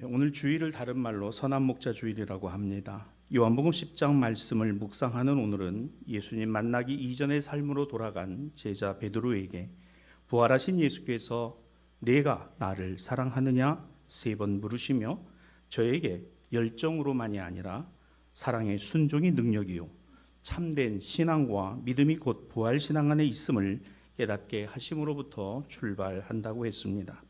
오늘 주일을 다른 말로 선한 목자 주일이라고 합니다. 요한복음 10장 말씀을 묵상하는 오늘은 예수님 만나기 이전의 삶으로 돌아간 제자 베드로에게 부활하신 예수께서 내가 나를 사랑하느냐 3번 물으시며 저에게 열정으로만이 아니라 사랑의 순종이 능력이요 참된 신앙과 믿음이 곧 부활신앙 안에 있음을 깨닫게 하심으로부터 출발한다고 했습니다.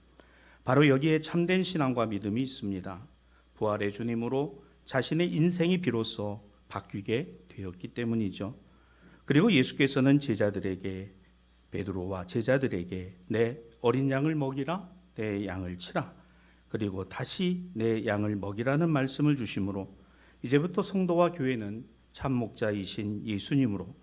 바로 여기에 참된 신앙과 믿음이 있습니다. 부활의 주님으로 자신의 인생이 비로소 바뀌게 되었기 때문이죠. 그리고 예수께서는 제자들에게 베드로와 제자들에게 내 어린 양을 먹이라 내 양을 치라 그리고 다시 내 양을 먹이라는 말씀을 주심으로 이제부터 성도와 교회는 참 목자이신 예수님으로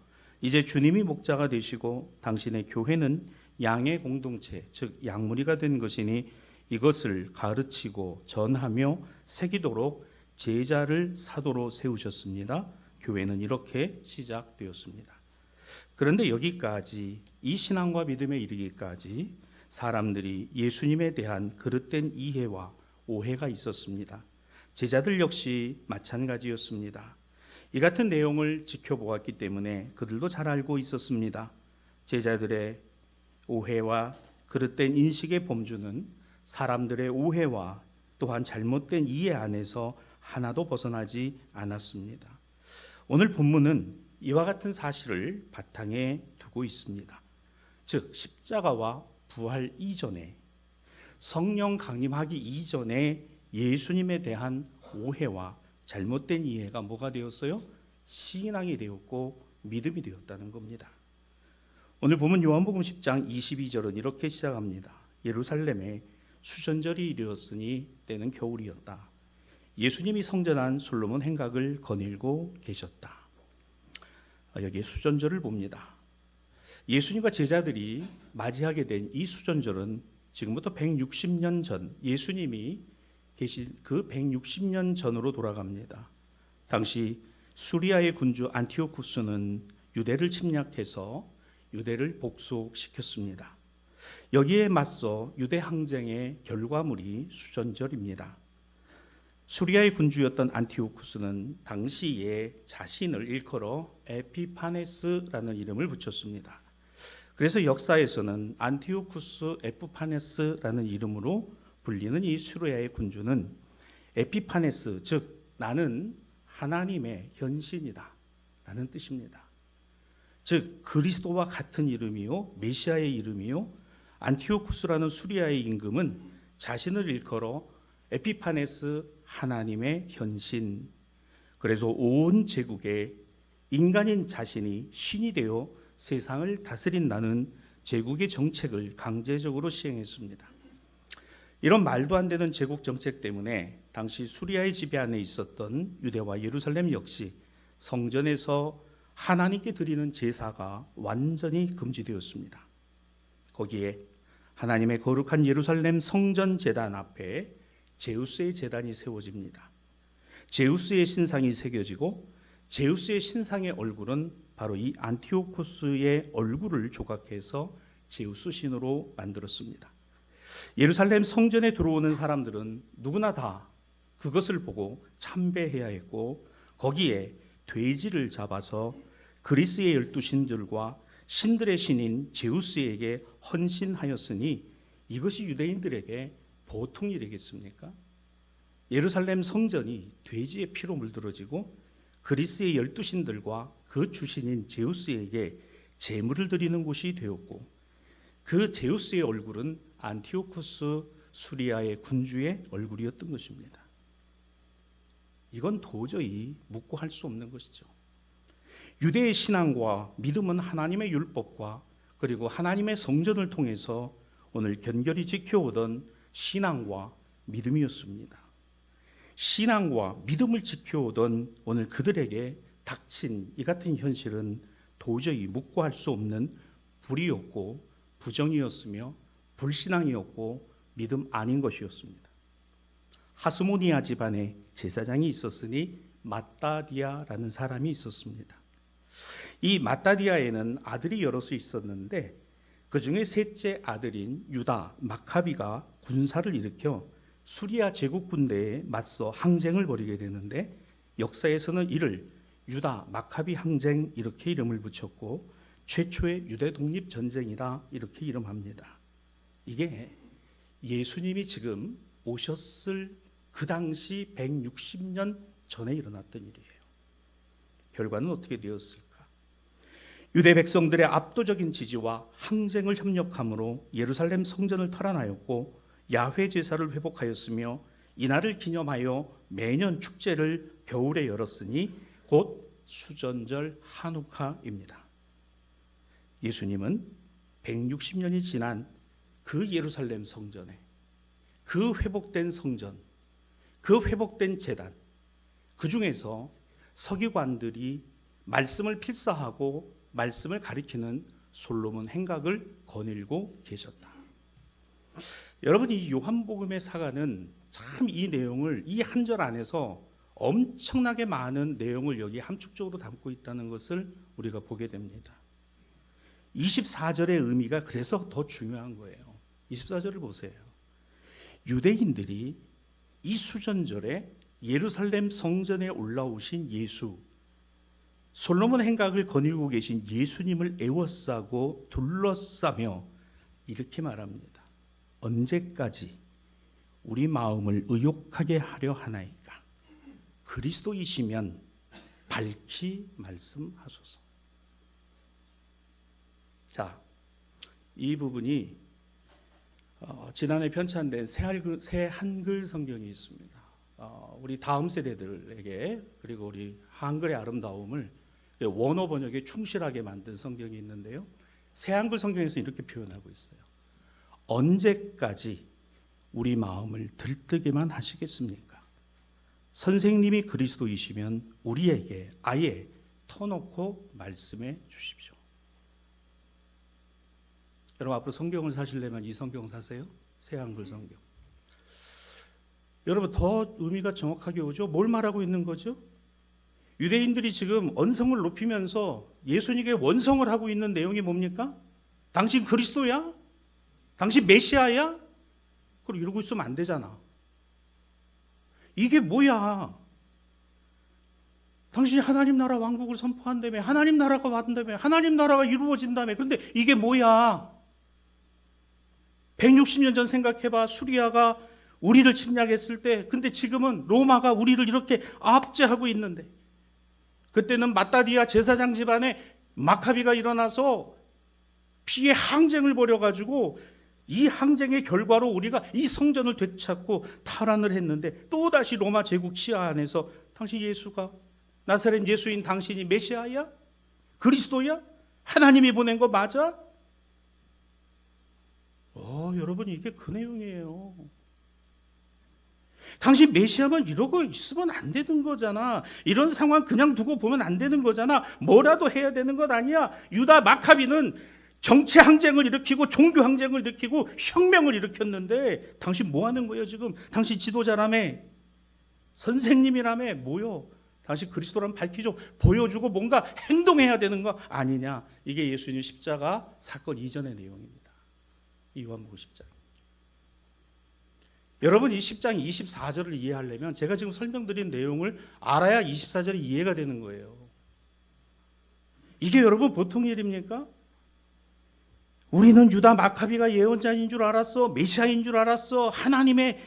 이제 주님이 목자가 되시고 당신의 교회는 양의 공동체 즉 양무리가 된 것이니 이것을 가르치고 전하며 새기도록 제자를 사도로 세우셨습니다. 교회는 이렇게 시작되었습니다. 그런데 여기까지 이 신앙과 믿음에 이르기까지 사람들이 예수님에 대한 그릇된 이해와 오해가 있었습니다. 제자들 역시 마찬가지였습니다. 이 같은 내용을 지켜보았기 때문에 그들도 잘 알고 있었습니다. 제자들의 오해와 그릇된 인식의 범주는 사람들의 오해와 또한 잘못된 이해 안에서 하나도 벗어나지 않았습니다. 오늘 본문은 이와 같은 사실을 바탕에 두고 있습니다. 즉 십자가와 부활 이전에 성령 강림하기 이전에 예수님에 대한 오해와 잘못된 이해가 뭐가 되었어요? 신앙이 되었고 믿음이 되었다는 겁니다. 오늘 보면 요한복음 10장 22절은 이렇게 시작합니다. 예루살렘에 수전절이 이르렀으니 때는 겨울이었다. 예수님이 성전한 솔로몬 행각을 거닐고 계셨다. 여기에 수전절을 봅니다. 예수님과 제자들이 맞이하게 된 이 수전절은 지금부터 160년 전 예수님이 계신 그 160년 전으로 돌아갑니다. 당시 수리아의 군주 안티오쿠스는 유대를 침략해서 유대를 복속시켰습니다. 여기에 맞서 유대 항쟁의 결과물이 수전절입니다. 수리아의 군주였던 안티오쿠스는 당시에 자신을 일컬어 에피파네스라는 이름을 붙였습니다. 그래서 역사에서는 안티오쿠스 에피파네스라는 이름으로 불리는 이 수리아의 군주는 에피파네스, 즉 나는 하나님의 현신이다 라는 뜻입니다. 즉 그리스도와 같은 이름이요 메시아의 이름이요 안티오쿠스라는 수리아의 임금은 자신을 일컬어 에피파네스 하나님의 현신, 그래서 온 제국에 인간인 자신이 신이 되어 세상을 다스린다는 제국의 정책을 강제적으로 시행했습니다. 이런 말도 안 되는 제국 정책 때문에 당시 수리아의 지배 안에 있었던 유대와 예루살렘 역시 성전에서 하나님께 드리는 제사가 완전히 금지되었습니다. 거기에 하나님의 거룩한 예루살렘 성전 제단 앞에 제우스의 제단이 세워집니다. 제우스의 신상이 새겨지고 제우스의 신상의 얼굴은 바로 이 안티오쿠스의 얼굴을 조각해서 제우스 신으로 만들었습니다. 예루살렘 성전에 들어오는 사람들은 누구나 다 그것을 보고 참배해야 했고 거기에 돼지를 잡아서 그리스의 12신들과 신들의 신인 제우스에게 헌신하였으니 이것이 유대인들에게 보통 일이겠습니까? 예루살렘 성전이 돼지의 피로 물들어지고 그리스의 12신들과 그 주신인 제우스에게 제물을 드리는 곳이 되었고 그 제우스의 얼굴은 안티오쿠스 수리아의 군주의 얼굴이었던 것입니다. 이건 도저히 묻고 할 수 없는 것이죠. 유대의 신앙과 믿음은 하나님의 율법과 그리고 하나님의 성전을 통해서 오늘 견결히 지켜오던 신앙과 믿음이었습니다. 신앙과 믿음을 지켜오던 오늘 그들에게 닥친 이 같은 현실은 도저히 묵고 할 수 없는 불의였고 부정이었으며 불신앙이었고 믿음 아닌 것이었습니다. 하스모니아 집안에 제사장이 있었으니 마따디아라는 사람이 있었습니다. 이 마따디아에는 아들이 여럿이 있었는데 그 중에 셋째 아들인 유다 마카비가 군사를 일으켜 수리아 제국 군대에 맞서 항쟁을 벌이게 되는데 역사에서는 이를 유다 마카비 항쟁 이렇게 이름을 붙였고 최초의 유대 독립 전쟁이다 이렇게 이름합니다. 이게 예수님이 지금 오셨을 그 당시 160년 전에 일어났던 일이에요. 결과는 어떻게 되었을까? 유대 백성들의 압도적인 지지와 항쟁을 협력함으로 예루살렘 성전을 탈환하였고 야훼 제사를 회복하였으며 이날을 기념하여 매년 축제를 겨울에 열었으니 곧 수전절 한우카입니다. 예수님은 160년이 지난 그 예루살렘 성전에 그 회복된 성전, 그 회복된 제단, 그 중에서 서기관들이 말씀을 필사하고 말씀을 가리키는 솔로몬 행각을 거닐고 계셨다. 여러분, 이 요한복음의 사가는 참 이 내용을 이 한 절 안에서 엄청나게 많은 내용을 여기 함축적으로 담고 있다는 것을 우리가 보게 됩니다. 24절의 의미가 그래서 더 중요한 거예요. 24절을 보세요. 유대인들이 이 수전절에 예루살렘 성전에 올라오신 예수, 솔로몬 행각을 거닐고 계신 예수님을 애워싸고 둘러싸며 이렇게 말합니다. 언제까지 우리 마음을 의욕하게 하려 하나이까? 그리스도이시면 밝히 말씀하소서. 자, 이 부분이 지난해 편찬된 새 한글 성경이 있습니다. 우리 다음 세대들에게 그리고 우리 한글의 아름다움을 원어 번역에 충실하게 만든 성경이 있는데요. 새 한글 성경에서 이렇게 표현하고 있어요. 언제까지 우리 마음을 들뜨게만 하시겠습니까? 선생님이 그리스도이시면 우리에게 아예 터놓고 말씀해 주십시오. 여러분, 앞으로 성경을 사시려면 이 성경 사세요. 새 한글 성경. 여러분, 더 의미가 정확하게 오죠. 뭘 말하고 있는 거죠? 유대인들이 지금 언성을 높이면서 예수님에게 원성을 하고 있는 내용이 뭡니까? 당신 그리스도야? 당신 메시아야? 그리고 이러고 있으면 안 되잖아. 이게 뭐야? 당신이 하나님 나라 왕국을 선포한다며, 하나님 나라가 왔다며, 하나님 나라가 이루어진다며. 그런데 이게 뭐야? 160년 전 생각해봐. 수리아가 우리를 침략했을 때, 근데 지금은 로마가 우리를 이렇게 압제하고 있는데, 그때는 마따디아 제사장 집안에 마카비가 일어나서 피해 항쟁을 벌여가지고 이 항쟁의 결과로 우리가 이 성전을 되찾고 탈환을 했는데, 또다시 로마 제국 치하 안에서 당신 예수가, 나사렛 예수인 당신이 메시아야? 그리스도야? 하나님이 보낸 거 맞아? 여러분, 이게 그 내용이에요. 당신 메시아만 이러고 있으면 안 되는 거잖아. 이런 상황 그냥 두고 보면 안 되는 거잖아. 뭐라도 해야 되는 것 아니야. 유다 마카비는 정치 항쟁을 일으키고 종교 항쟁을 일으키고 혁명을 일으켰는데 당신 뭐 하는 거예요 지금? 당신 지도자라며, 선생님이라며, 뭐요? 당신 그리스도라면 밝히죠. 보여주고 뭔가 행동해야 되는 거 아니냐. 이게 예수님 십자가 사건 이전의 내용입니다. 이 요한복음 10장. 여러분, 이 10장 24절을 이해하려면 제가 지금 설명드린 내용을 알아야 24절이 이해가 되는 거예요. 이게 여러분 보통 일입니까? 우리는 유다 마카비가 예언자인 줄 알았어. 메시아인 줄 알았어. 하나님의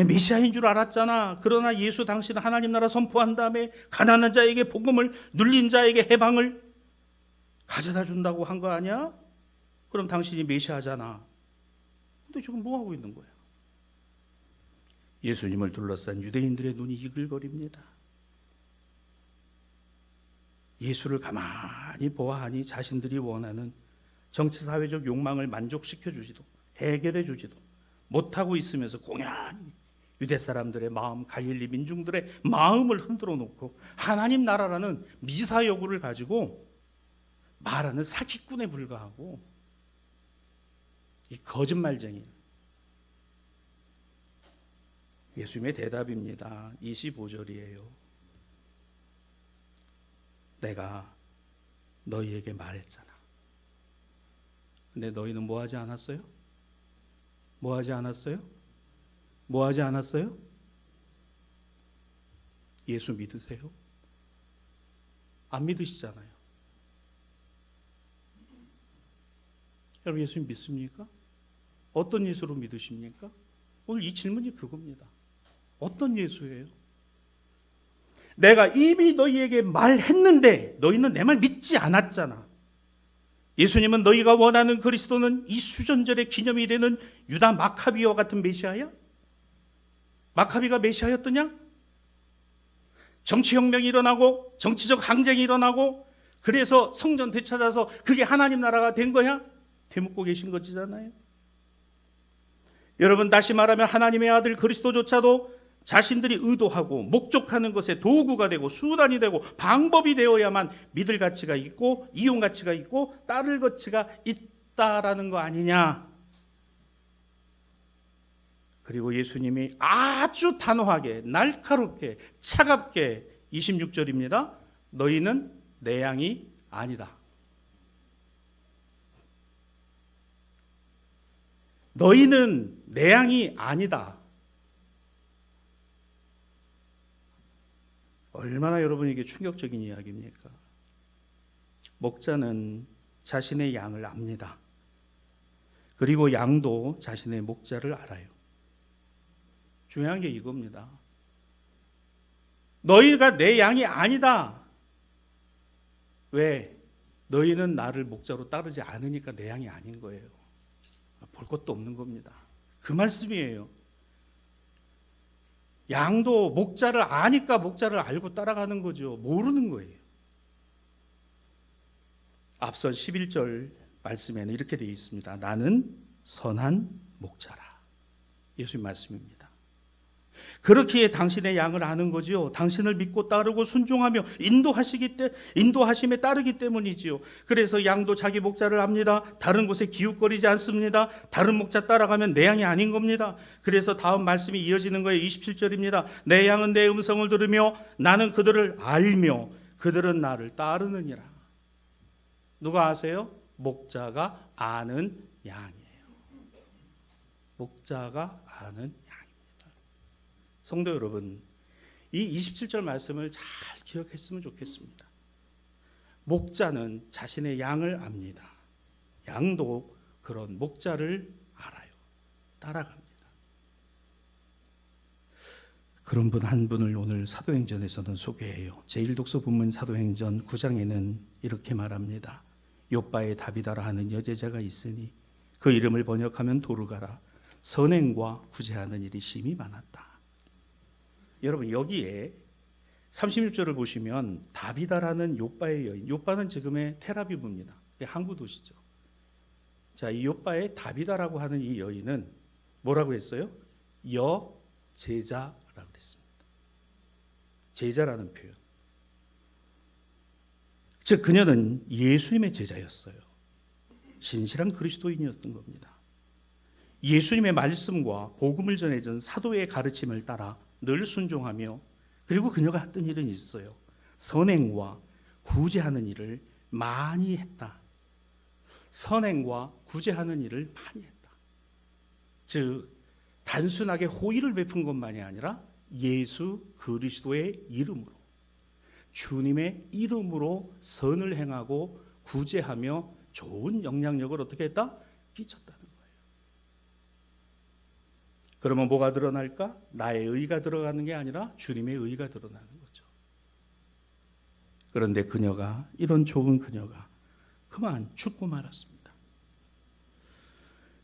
메시아인 줄 알았잖아. 그러나 예수 당신은 하나님 나라 선포한 다음에 가난한 자에게 복음을, 눌린 자에게 해방을 가져다 준다고 한 거 아니야? 그럼 당신이 메시아잖아. 근데 지금 뭐 하고 있는 거야? 예수님을 둘러싼 유대인들의 눈이 이글거립니다. 예수를 가만히 보아하니 자신들이 원하는 정치사회적 욕망을 만족시켜 주지도 해결해 주지도 못하고 있으면서 공연히 유대 사람들의 마음, 갈릴리 민중들의 마음을 흔들어 놓고 하나님 나라라는 미사여구를 가지고 말하는 사기꾼에 불과하고 이 거짓말쟁이. 예수님의 대답입니다. 25절이에요. 내가 너희에게 말했잖아. 근데 너희는 뭐 하지 않았어요? 뭐 하지 않았어요? 뭐 하지 않았어요? 예수 믿으세요? 안 믿으시잖아요. 여러분 예수님 믿습니까? 어떤 예수로 믿으십니까? 오늘 이 질문이 그겁니다. 어떤 예수예요? 내가 이미 너희에게 말했는데 너희는 내 말 믿지 않았잖아. 예수님은 너희가 원하는 그리스도는 이 수전절의 기념이 되는 유다 마카비와 같은 메시아야? 마카비가 메시아였더냐? 정치혁명이 일어나고 정치적 항쟁이 일어나고 그래서 성전 되찾아서 그게 하나님 나라가 된 거야? 되묻고 계신 거잖아요. 여러분 다시 말하면 하나님의 아들 그리스도조차도 자신들이 의도하고 목적하는 것에 도구가 되고 수단이 되고 방법이 되어야만 믿을 가치가 있고 이용 가치가 있고 따를 가치가 있다라는 거 아니냐. 그리고 예수님이 아주 단호하게 날카롭게 차갑게 26절입니다. 너희는 내 양이 아니다. 너희는 내 양이 아니다. 얼마나 여러분에게 충격적인 이야기입니까? 목자는 자신의 양을 압니다. 그리고 양도 자신의 목자를 알아요. 중요한 게 이겁니다. 너희가 내 양이 아니다. 왜? 너희는 나를 목자로 따르지 않으니까 내 양이 아닌 거예요. 볼 것도 없는 겁니다. 그 말씀이에요. 양도 목자를 아니까 목자를 알고 따라가는 거죠. 모르는 거예요. 앞선 11절 말씀에는 이렇게 되어 있습니다. 나는 선한 목자라. 예수님 말씀입니다. 그렇기에 당신의 양을 아는 거지요. 당신을 믿고 따르고 순종하며 인도하심에 따르기 때문이지요. 그래서 양도 자기 목자를 압니다. 다른 곳에 기웃거리지 않습니다. 다른 목자 따라가면 내 양이 아닌 겁니다. 그래서 다음 말씀이 이어지는 거예요. 27절입니다. 내 양은 내 음성을 들으며 나는 그들을 알며 그들은 나를 따르느니라. 누가 아세요? 목자가 아는 양이에요. 목자가 아는 양입니다. 성도 여러분, 이 27절 말씀을 잘 기억했으면 좋겠습니다. 목자는 자신의 양을 압니다. 양도 그런 목자를 알아요. 따라갑니다. 그런 분 한 분을 오늘 사도행전에서는 소개해요. 제1독서 본문 사도행전 9장에는 이렇게 말합니다. 욥바의 다비다라 하는 여제자가 있으니 그 이름을 번역하면 도르가라. 선행과 구제하는 일이 심히 많았다. 여러분 여기에 36절을 보시면 다비다라는 욥바의 여인, 욥바는 지금의 텔아비브입니다. 항구 도시죠. 자, 이 욥바의 다비다라고 하는 이 여인은 뭐라고 했어요? 여제자라고 했습니다. 제자라는 표현. 즉 그녀는 예수님의 제자였어요. 신실한 그리스도인이었던 겁니다. 예수님의 말씀과 복음을 전해준 사도의 가르침을 따라 늘 순종하며 그리고 그녀가 했던 일은 있어요. 선행과 구제하는 일을 많이 했다. 선행과 구제하는 일을 많이 했다. 즉 단순하게 호의를 베푼 것만이 아니라 예수 그리스도의 이름으로 주님의 이름으로 선을 행하고 구제하며 좋은 영향력을 어떻게 했다? 끼쳤다는 거예요. 그러면 뭐가 드러날까? 나의 의가 들어가는 게 아니라 주님의 의가 드러나는 거죠. 그런데 그녀가, 이런 좋은 그녀가 그만 죽고 말았습니다.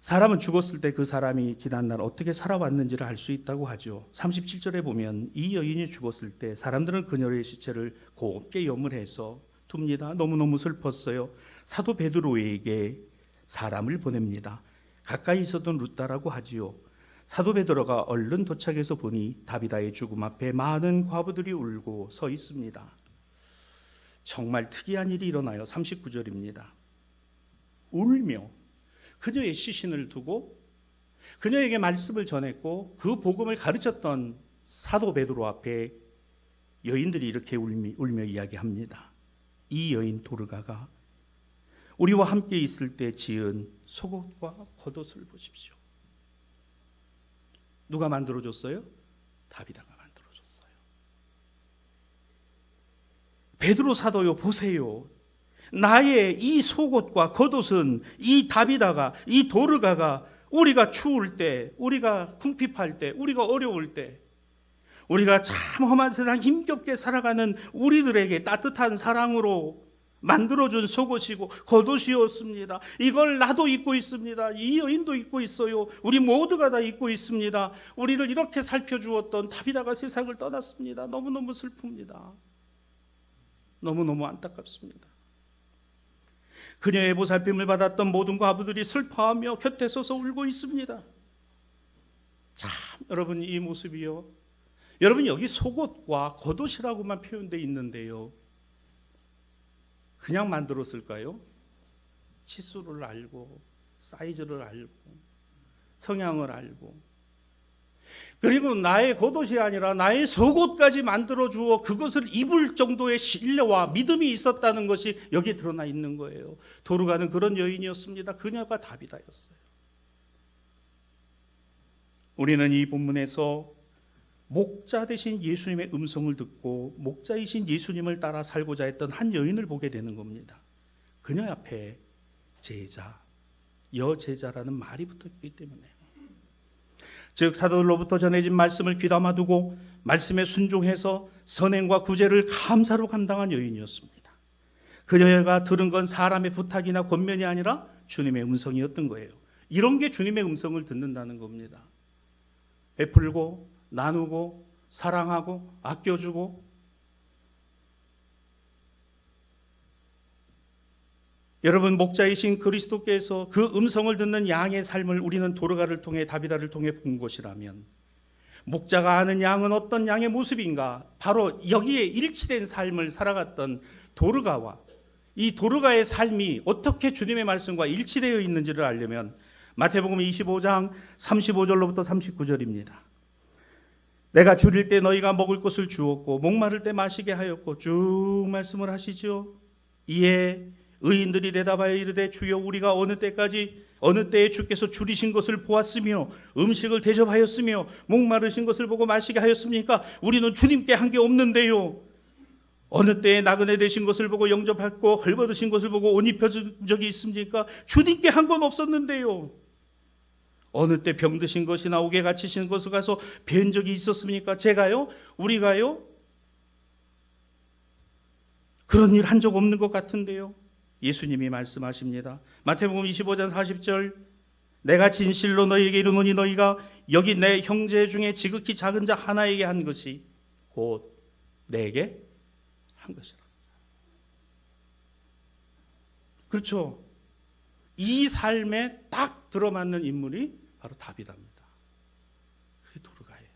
사람은 죽었을 때 그 사람이 지난날 어떻게 살아왔는지를 알 수 있다고 하죠. 37절에 보면 이 여인이 죽었을 때 사람들은 그녀의 시체를 곱게 염을해서 둡니다. 너무너무 슬펐어요. 사도 베드로에게 사람을 보냅니다. 가까이 있었던 루다라고 하지요. 사도 베드로가 얼른 도착해서 보니 다비다의 죽음 앞에 많은 과부들이 울고 서 있습니다. 정말 특이한 일이 일어나요. 39절입니다. 울며 그녀의 시신을 두고 그녀에게 말씀을 전했고 그 복음을 가르쳤던 사도 베드로 앞에 여인들이 이렇게 울며 이야기합니다. 이 여인 도르가가 우리와 함께 있을 때 지은 속옷과 겉옷을 보십시오. 누가 만들어줬어요? 다비다가 만들어줬어요. 베드로 사도요, 보세요. 나의 이 속옷과 겉옷은 이 다비다가, 이 도르가가 우리가 추울 때, 우리가 궁핍할 때, 우리가 어려울 때, 우리가 참 험한 세상 힘겹게 살아가는 우리들에게 따뜻한 사랑으로 만들어준 속옷이고 겉옷이었습니다. 이걸 나도 입고 있습니다. 이 여인도 입고 있어요. 우리 모두가 다 입고 있습니다. 우리를 이렇게 살펴주었던 다비다가 세상을 떠났습니다. 너무너무 슬픕니다. 너무너무 안타깝습니다. 그녀의 보살핌을 받았던 모든 과부들이 슬퍼하며 곁에 서서 울고 있습니다. 참 여러분, 이 모습이요, 여러분 여기 속옷과 겉옷이라고만 표현되어 있는데요, 그냥 만들었을까요? 치수를 알고 사이즈를 알고 성향을 알고, 그리고 나의 겉옷이 아니라 나의 속옷까지 만들어 주어 그것을 입을 정도의 신뢰와 믿음이 있었다는 것이 여기에 드러나 있는 거예요. 도르가는 그런 여인이었습니다. 그녀가 다비다였어요. 우리는 이 본문에서 목자 되신 예수님의 음성을 듣고 목자이신 예수님을 따라 살고자 했던 한 여인을 보게 되는 겁니다. 그녀 앞에 제자, 여제자라는 말이 붙었기 때문에, 즉 사도들로부터 전해진 말씀을 귀담아 두고 말씀에 순종해서 선행과 구제를 감사로 감당한 여인이었습니다. 그녀가 들은 건 사람의 부탁이나 권면이 아니라 주님의 음성이었던 거예요. 이런 게 주님의 음성을 듣는다는 겁니다. 베풀고 나누고 사랑하고 아껴주고, 여러분 목자이신 그리스도께서 그 음성을 듣는 양의 삶을 우리는 도르가를 통해 다비다를 통해 본 것이라면, 목자가 아는 양은 어떤 양의 모습인가, 바로 여기에 일치된 삶을 살아갔던 도르가와 이 도르가의 삶이 어떻게 주님의 말씀과 일치되어 있는지를 알려면 마태복음 25장 35절로부터 39절입니다. 내가 줄일 때 너희가 먹을 것을 주었고 목마를 때 마시게 하였고, 쭉 말씀을 하시죠. 이에 의인들이 대답하여 이르되 주여 우리가 어느 때에 주께서 줄이신 것을 보았으며 음식을 대접하였으며 목마르신 것을 보고 마시게 하였습니까? 우리는 주님께 한 게 없는데요. 어느 때에 나그네 되신 것을 보고 영접했고 헐벗으신 것을 보고 옷 입혀준 적이 있습니까? 주님께 한 건 없었는데요. 어느 때 병드신 것이나 옥에 갇히신 것을 가서 뵌 적이 있었습니까? 제가요? 우리가요? 그런 일 한 적 없는 것 같은데요. 예수님이 말씀하십니다. 마태복음 25장 40절, 내가 진실로 너희에게 이르노니 너희가 여기 내 형제 중에 지극히 작은 자 하나에게 한 것이 곧 내게 한 것이라. 그렇죠. 이 삶에 딱 들어맞는 인물이 바로 다비다입니다. 그게 도르가예요.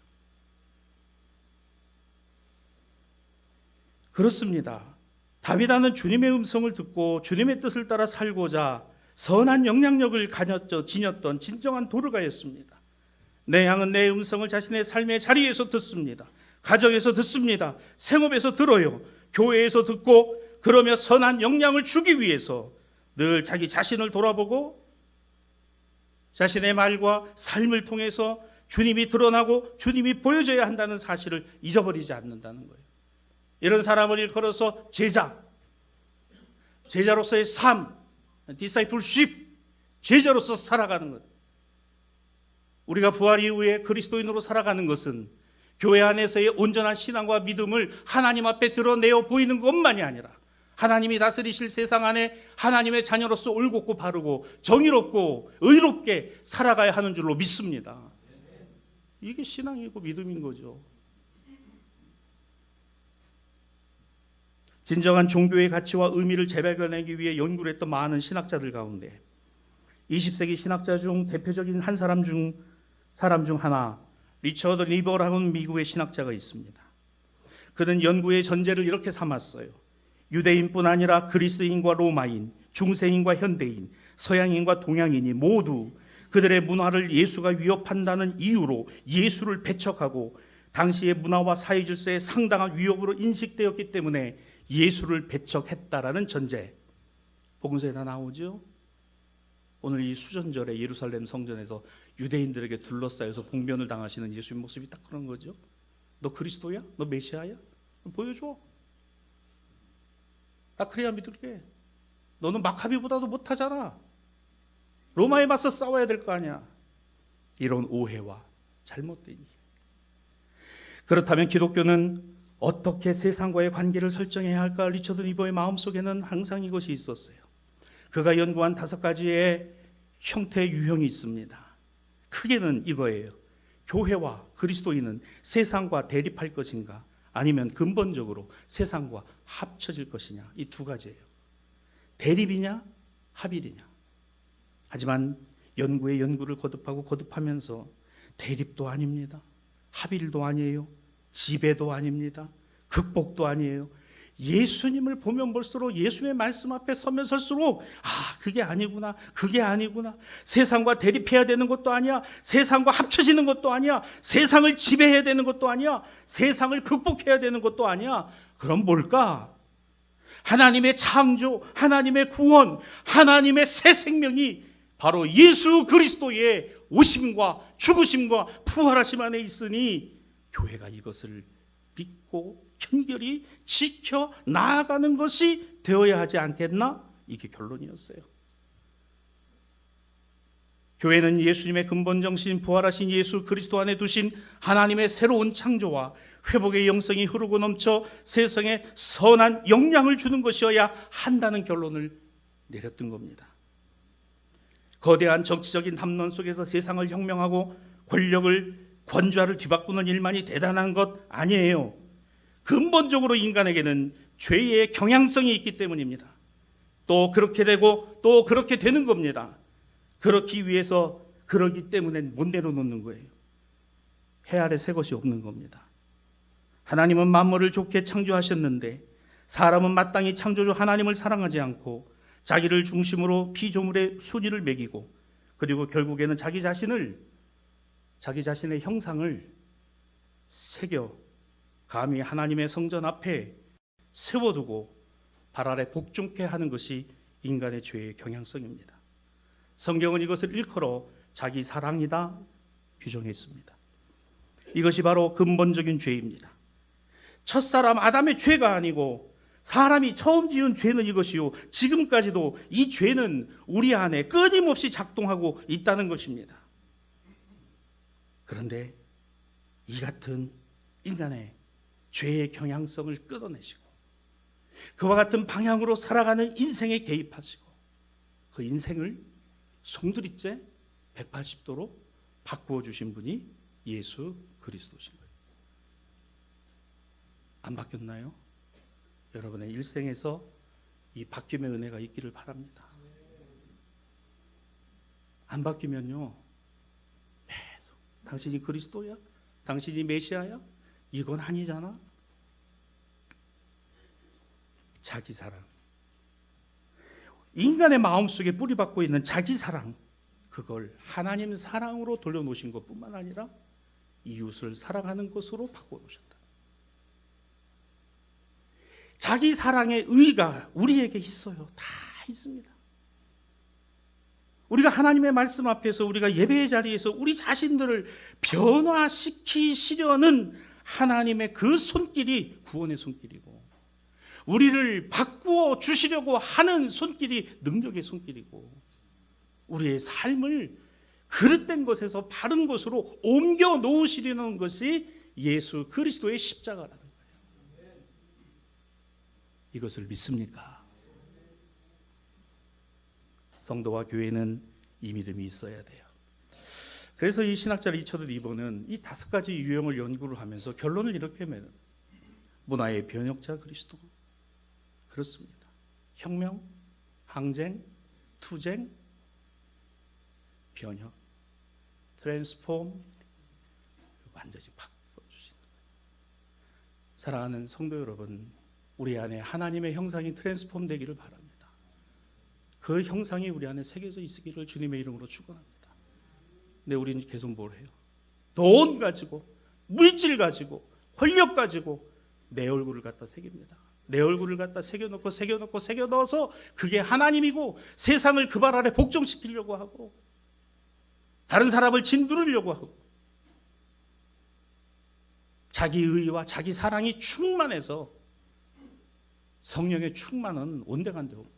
그렇습니다. 다비다는 주님의 음성을 듣고 주님의 뜻을 따라 살고자 선한 영향력을 지녔던 진정한 도르가였습니다. 내 양은 내 음성을 자신의 삶의 자리에서 듣습니다. 가정에서 듣습니다. 생업에서 들어요. 교회에서 듣고, 그러며 선한 영향을 주기 위해서 늘 자기 자신을 돌아보고 자신의 말과 삶을 통해서 주님이 드러나고 주님이 보여져야 한다는 사실을 잊어버리지 않는다는 거예요. 이런 사람을 일컬어서 제자로서의 삶, discipleship, 제자로서 살아가는 것. 우리가 부활 이후에 그리스도인으로 살아가는 것은 교회 안에서의 온전한 신앙과 믿음을 하나님 앞에 드러내어 보이는 것만이 아니라 하나님이 다스리실 세상 안에 하나님의 자녀로서 올곧고 바르고 정의롭고 의롭게 살아가야 하는 줄로 믿습니다. 이게 신앙이고 믿음인 거죠. 진정한 종교의 가치와 의미를 재발견하기 위해 연구를 했던 많은 신학자들 가운데 20세기 신학자 중 대표적인 한 사람 중 하나, 리처드 리버라는 미국의 신학자가 있습니다. 그는 연구의 전제를 이렇게 삼았어요. 유대인뿐 아니라 그리스인과 로마인, 중세인과 현대인, 서양인과 동양인이 모두 그들의 문화를 예수가 위협한다는 이유로 예수를 배척하고 당시의 문화와 사회 질서에 상당한 위협으로 인식되었기 때문에 예수를 배척했다라는 전제, 복음서에 다 나오죠. 오늘 이 수전절에 예루살렘 성전에서 유대인들에게 둘러싸여서 봉변을 당하시는 예수의 모습이 딱 그런 거죠. 너 그리스도야? 너 메시아야? 보여줘. 나 그래야 믿을게. 너는 마카비보다도 못하잖아. 로마에 맞서 싸워야 될 거 아니야. 이런 오해와 잘못된 이해. 그렇다면 기독교는 어떻게 세상과의 관계를 설정해야 할까? 리처드 니버의 마음속에는 항상 이것이 있었어요. 그가 연구한 5가지의 형태의 유형이 있습니다. 크게는 이거예요. 교회와 그리스도인은 세상과 대립할 것인가? 아니면 근본적으로 세상과 합쳐질 것이냐? 이 2가지예요. 대립이냐? 합일이냐? 하지만 연구에 연구를 거듭하면서 대립도 아닙니다. 합일도 아니에요. 지배도 아닙니다. 극복도 아니에요. 예수님을 보면 볼수록 예수의 말씀 앞에 서면 설수록 그게 아니구나. 그게 아니구나. 세상과 대립해야 되는 것도 아니야. 세상과 합쳐지는 것도 아니야. 세상을 지배해야 되는 것도 아니야. 세상을 극복해야 되는 것도 아니야. 그럼 뭘까? 하나님의 창조, 하나님의 구원, 하나님의 새 생명이 바로 예수 그리스도의 오심과 죽으심과 부활하심 안에 있으니 교회가 이것을 믿고 현결히 지켜 나아가는 것이 되어야 하지 않겠나? 이게 결론이었어요. 교회는 예수님의 근본 정신, 부활하신 예수 그리스도 안에 두신 하나님의 새로운 창조와 회복의 영성이 흐르고 넘쳐 세상에 선한 영향을 주는 것이어야 한다는 결론을 내렸던 겁니다. 거대한 정치적인 담론 속에서 세상을 혁명하고 권좌를 뒤바꾸는 일만이 대단한 것 아니에요. 근본적으로 인간에게는 죄의 경향성이 있기 때문입니다. 또 그렇게 되고 또 그렇게 되는 겁니다. 그러기 때문에 못 내려놓는 거예요. 해 아래 새 것이 없는 겁니다. 하나님은 만물을 좋게 창조하셨는데 사람은 마땅히 창조주 하나님을 사랑하지 않고 자기를 중심으로 피조물의 순위를 매기고 그리고 결국에는 자기 자신의 형상을 새겨 감히 하나님의 성전 앞에 세워두고 발 아래 복종케 하는 것이 인간의 죄의 경향성입니다. 성경은 이것을 일컬어 자기 사랑이다 규정했습니다. 이것이 바로 근본적인 죄입니다. 첫사람 아담의 죄가 아니고 사람이 처음 지은 죄는 이것이요. 지금까지도 이 죄는 우리 안에 끊임없이 작동하고 있다는 것입니다. 그런데 이 같은 인간의 죄의 경향성을 끊어내시고 그와 같은 방향으로 살아가는 인생에 개입하시고 그 인생을 송두리째 180도로 바꾸어 주신 분이 예수 그리스도신 거예요. 안 바뀌었나요? 여러분의 일생에서 이 바뀜의 은혜가 있기를 바랍니다. 안 바뀌면요 계속 당신이 그리스도야? 당신이 메시아야? 이건 아니잖아. 자기 사랑, 인간의 마음속에 뿌리박고 있는 자기 사랑, 그걸 하나님 사랑으로 돌려놓으신 것뿐만 아니라 이웃을 사랑하는 것으로 바꿔놓으셨다. 자기 사랑의 의의가 우리에게 있어요. 다 있습니다. 우리가 하나님의 말씀 앞에서 우리가 예배의 자리에서 우리 자신들을 변화시키시려는 하나님의 그 손길이 구원의 손길이고 우리를 바꾸어 주시려고 하는 손길이 능력의 손길이고 우리의 삶을 그릇된 것에서 바른 것으로 옮겨 놓으시려는 것이 예수 그리스도의 십자가라는 거예요. 이것을 믿습니까? 성도와 교회는 이 믿음이 있어야 돼요. 그래서 이 신학자 리처드 니버는 이 5가지 유형을 연구를 하면서 결론을 이렇게 내요. 문화의 변혁자 그리스도. 그렇습니다. 혁명, 항쟁, 투쟁, 변혁, 트랜스폼, 완전히 바꿔주시는 거예요. 사랑하는 성도 여러분, 우리 안에 하나님의 형상이 트랜스폼 되기를 바랍니다. 그 형상이 우리 안에 새겨져 있기를 주님의 이름으로 축원합니다. 근데 우리는 계속 뭘 해요? 돈 가지고, 물질 가지고, 권력 가지고 내 얼굴을 갖다 새깁니다. 내 얼굴을 갖다 새겨 넣어서 그게 하나님이고 세상을 그 발 아래 복종시키려고 하고 다른 사람을 짓누르려고 하고 자기 의와 자기 사랑이 충만해서 성령의 충만은 온데간데 없고.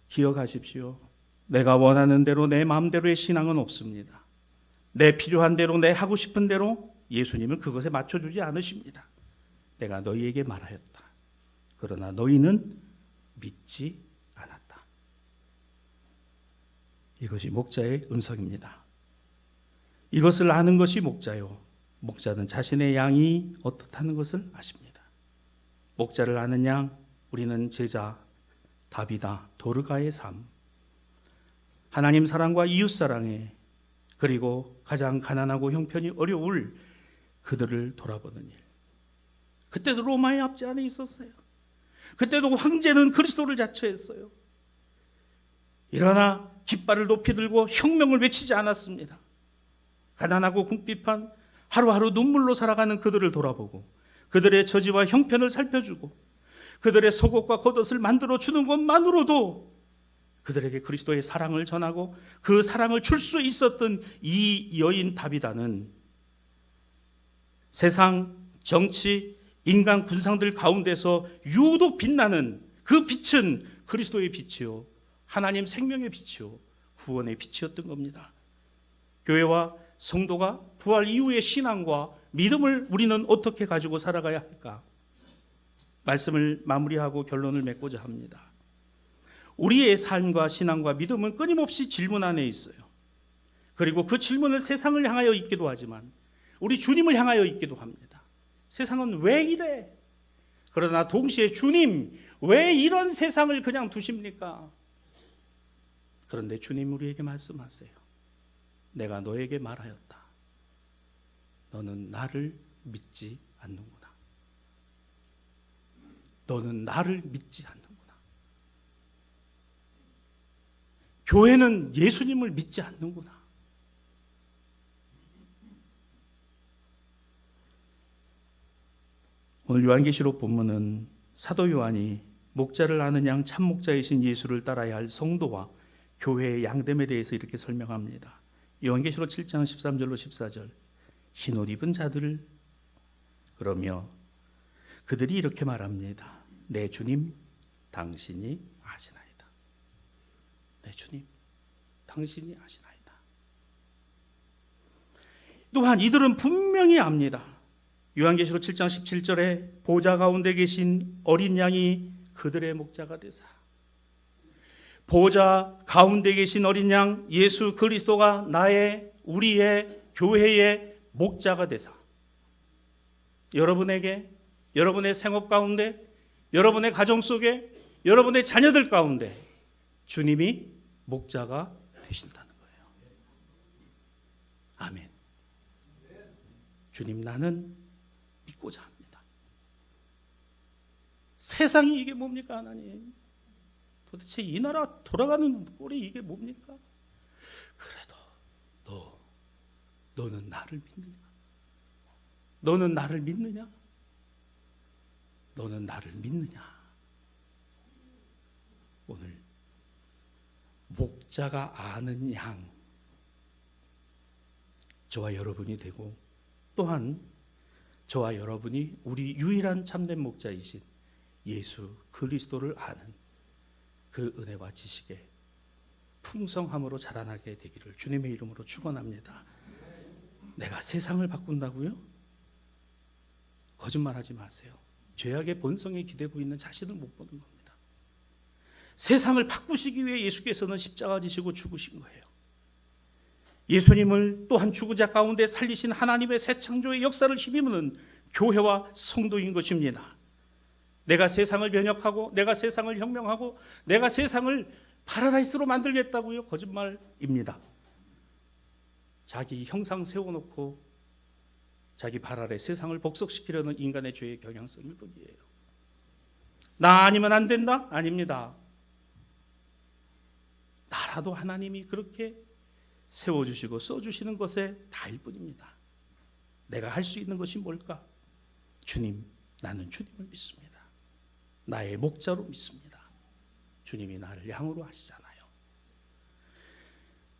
기억하십시오. 내가 원하는 대로 내 마음대로의 신앙은 없습니다. 내 필요한 대로 내 하고 싶은 대로 예수님은 그것에 맞춰주지 않으십니다. 내가 너희에게 말하였다. 그러나 너희는 믿지 않았다. 이것이 목자의 음성입니다. 이것을 아는 것이 목자요. 목자는 자신의 양이 어떻다는 것을 아십니다. 목자를 아는 양, 우리는 제자 다비다 도르가의 삶, 하나님 사랑과 이웃 사랑에, 그리고 가장 가난하고 형편이 어려울 그들을 돌아보는 일. 그때도 로마의 압제 안에 있었어요. 그때도 황제는 그리스도를 자처했어요. 그러나 깃발을 높이 들고 혁명을 외치지 않았습니다. 가난하고 궁핍한 하루하루 눈물로 살아가는 그들을 돌아보고 그들의 처지와 형편을 살펴주고 그들의 속옷과 겉옷을 만들어 주는 것만으로도 그들에게 그리스도의 사랑을 전하고 그 사랑을 줄 수 있었던 이 여인 다비다는 세상, 정치, 인간 군상들 가운데서 유독 빛나는 그 빛은 그리스도의 빛이요, 하나님 생명의 빛이요, 구원의 빛이었던 겁니다. 교회와 성도가 부활 이후의 신앙과 믿음을 우리는 어떻게 가지고 살아가야 할까? 말씀을 마무리하고 결론을 맺고자 합니다. 우리의 삶과 신앙과 믿음은 끊임없이 질문 안에 있어요. 그리고 그 질문을 세상을 향하여 있기도 하지만 우리 주님을 향하여 있기도 합니다. 세상은 왜 이래? 그러나 동시에 주님, 왜 이런 세상을 그냥 두십니까? 그런데 주님 우리에게 말씀하세요. 내가 너에게 말하였다. 너는 나를 믿지 않는구나. 너는 나를 믿지 않는구나. 교회는 예수님을 믿지 않는구나. 오늘 요한계시록 본문은 사도 요한이 목자를 아는 양 참 목자이신 예수를 따라야 할 성도와 교회의 양됨에 대해서 이렇게 설명합니다. 요한계시록 7장 13절로 14절. 흰옷 입은 자들을 그러며 그들이 이렇게 말합니다. 내 주님 당신이 아시나이다. 내 주님 당신이 아시나이다. 또한 이들은 분명히 압니다. 요한계시록 7장 17절에 보좌 가운데 계신 어린 양이 그들의 목자가 되사, 보좌 가운데 계신 어린 양 예수 그리스도가 나의, 우리의, 교회의 목자가 되사 여러분에게, 여러분의 생업 가운데, 여러분의 가정 속에, 여러분의 자녀들 가운데 주님이 목자가 되신다는 거예요. 아멘. 주님, 나는 믿고자 합니다. 세상이 이게 뭡니까 하나님? 도대체 이 나라 돌아가는 꼴이 이게 뭡니까? 그래도 너는 나를 믿느냐? 너는 나를 믿느냐? 너는 나를 믿느냐? 오늘 목자가 아는 양, 저와 여러분이 되고, 또한 저와 여러분이 우리 유일한 참된 목자이신 예수 그리스도를 아는 그 은혜와 지식에 풍성함으로 자라나게 되기를 주님의 이름으로 축원합니다. 내가 세상을 바꾼다고요? 거짓말하지 마세요. 죄악의 본성에 기대고 있는 자신을 못 보는 겁니다. 세상을 바꾸시기 위해 예수께서는 십자가 지시고 죽으신 거예요. 예수님을 또한 죽은 자 가운데 살리신 하나님의 새 창조의 역사를 힘입는 교회와 성도인 것입니다. 내가 세상을 변혁하고, 내가 세상을 혁명하고, 내가 세상을 파라다이스로 만들겠다고요? 거짓말입니다. 자기 형상 세워놓고 자기 발 아래 세상을 복속시키려는 인간의 죄의 경향성일 뿐이에요. 나 아니면 안 된다? 아닙니다. 나라도 하나님이 그렇게 세워주시고 써주시는 것에 다일 뿐입니다. 내가 할 수 있는 것이 뭘까? 주님, 나는 주님을 믿습니다. 나의 목자로 믿습니다. 주님이 나를 양으로 하시잖아요.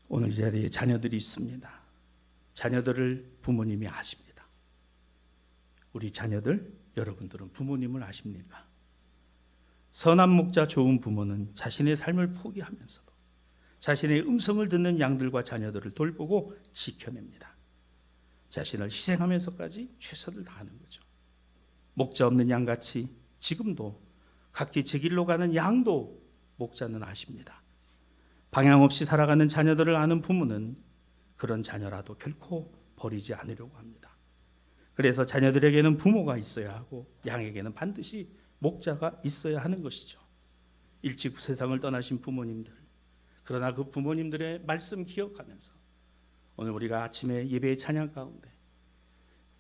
오늘 이 자리에 자녀들이 있습니다. 자녀들을 부모님이 아십니다. 우리 자녀들, 여러분들은 부모님을 아십니까? 선한 목자 좋은 부모는 자신의 삶을 포기하면서도 자신의 음성을 듣는 양들과 자녀들을 돌보고 지켜냅니다. 자신을 희생하면서까지 최선을 다하는 거죠. 목자 없는 양같이 지금도 각기 제 길로 가는 양도 목자는 아십니다. 방향 없이 살아가는 자녀들을 아는 부모는 그런 자녀라도 결코 버리지 않으려고 합니다. 그래서 자녀들에게는 부모가 있어야 하고 양에게는 반드시 목자가 있어야 하는 것이죠. 일찍 세상을 떠나신 부모님들, 그러나 그 부모님들의 말씀 기억하면서 오늘 우리가 아침에 예배의 찬양 가운데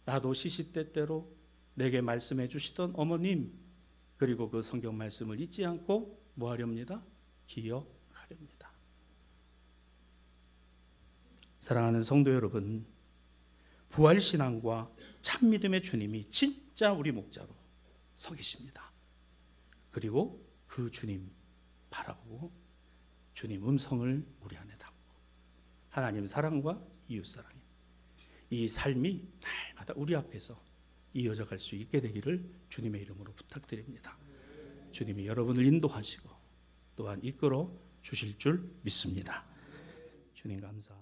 나도 시시때때로 내게 말씀해 주시던 어머님, 그리고 그 성경 말씀을 잊지 않고 뭐 하렵니다? 기억하렵니다. 사랑하는 성도 여러분, 부활신앙과 참믿음의 주님이 진짜 우리 목자로 서 계십니다. 그리고 그 주님 바라보고 주님 음성을 우리 안에 담고 하나님 사랑과 이웃 사랑, 이 삶이 날마다 우리 앞에서 이어져 갈 수 있게 되기를 주님의 이름으로 부탁드립니다. 주님이 여러분을 인도하시고 또한 이끌어 주실 줄 믿습니다. 주님 감사합니다.